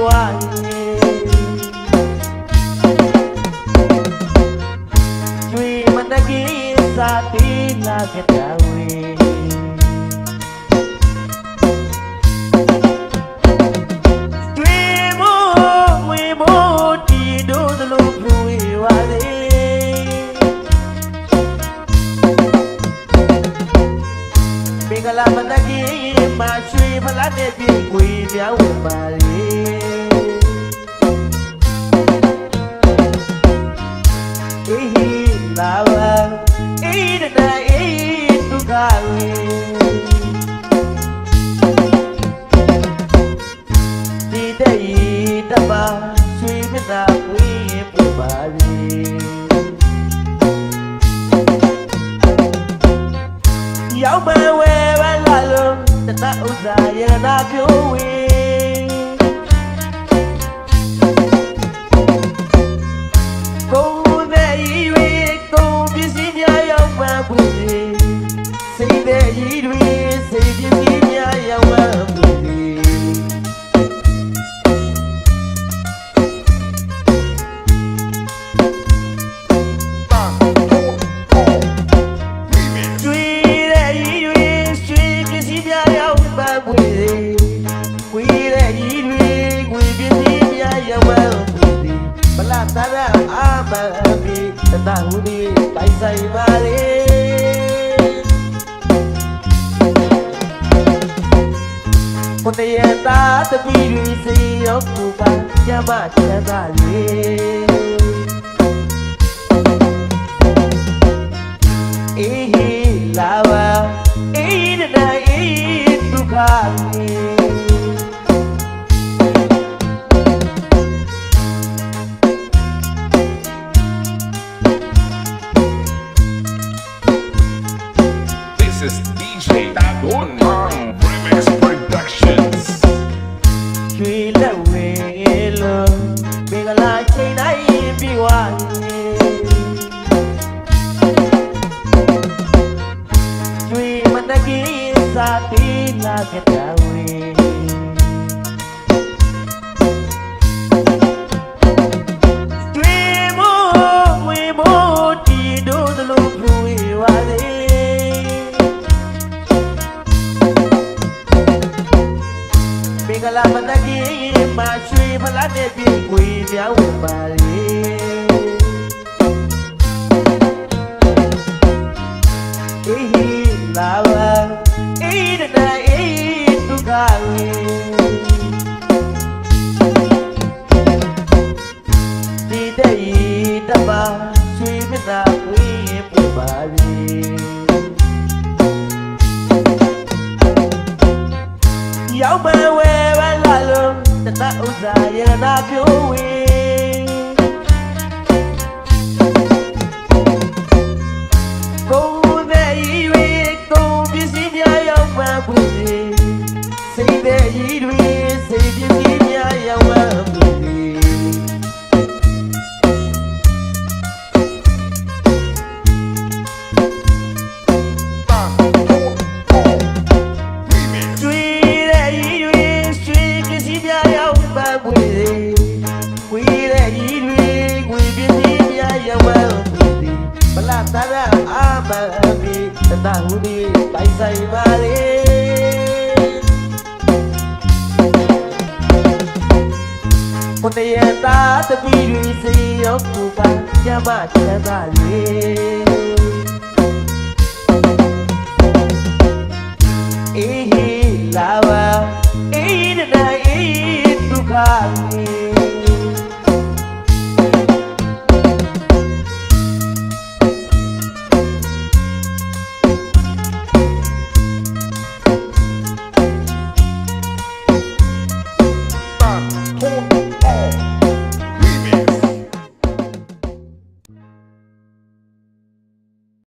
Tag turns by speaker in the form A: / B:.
A: ဝကျွေမတကြီးစာတီလာခဲ့တာဝေကျွေမိုးဝေမိုးတီတို့သလိုဖူဝေဝါလေမင်္ဂလာမတကြီးမှာရွှေဖလားတဲ့ပြေကွေပြောင်းဝင်ပါလေအေးလာပါအေးတနာအေးဒုက္ခဝေဒီတဲ့ဤတပါရွှေမြတ်သာဝေးပြပါလေရောက်ပါဝဲဝဲလာလို့တတဥစ္စာရနာပြိုးဝေကုန်တဲ့ဤတွေကုန်ပစ္စည်းများရောက်မှပွင့်လေစိတ်တဲ့ဤတွေစိတ်ပစ္စည်းများရောက်မှပွင့်လေသာရအာမဘီတတဟူဒီပိုင်ဆိုင်ပါလေဘုရားတာတပီရီစီရောပူပါကျမချမ်းသာလေအေးလာပါအေးတနာအေးဒုက္ခလေ
B: This is DJ Dagon Remix Productions.
A: Chui la we lo, bengala chay nai biwa. Chui managi sa ti la ketawe. Chui mo we mo ti do the lo we wa le. မင်္ဂလာမတကြီးမှာရွှေဖလားတဲ့ပြေကွေပြောင်းဝင်ပါလေအေးလာပါအေးတနာအေးဒုက္ခဝေဒီတဲ့ဤတပါရွှေမြတ်သာဝေးပြပါလေရောက်ပါဝဲပါလာလို့တတဥစ္စာရနာပြိုးဝေကုန်တဲ့ဤတွေကုန်ပစ္စည်းများရောက်မှပွင့်လေစိတ်တဲ့ဤတွေစိတ်ပစ္စည်းများရောက်မှပွင့်လေသာရအာမဘီတတဟူဒီပိုင်ဆိုင်ပါလေဘုရားတာတပီရီစီရောပူပါကျမချမ်းသာလေအေးလာပါအေးတနာအေးဒုက္ခလေ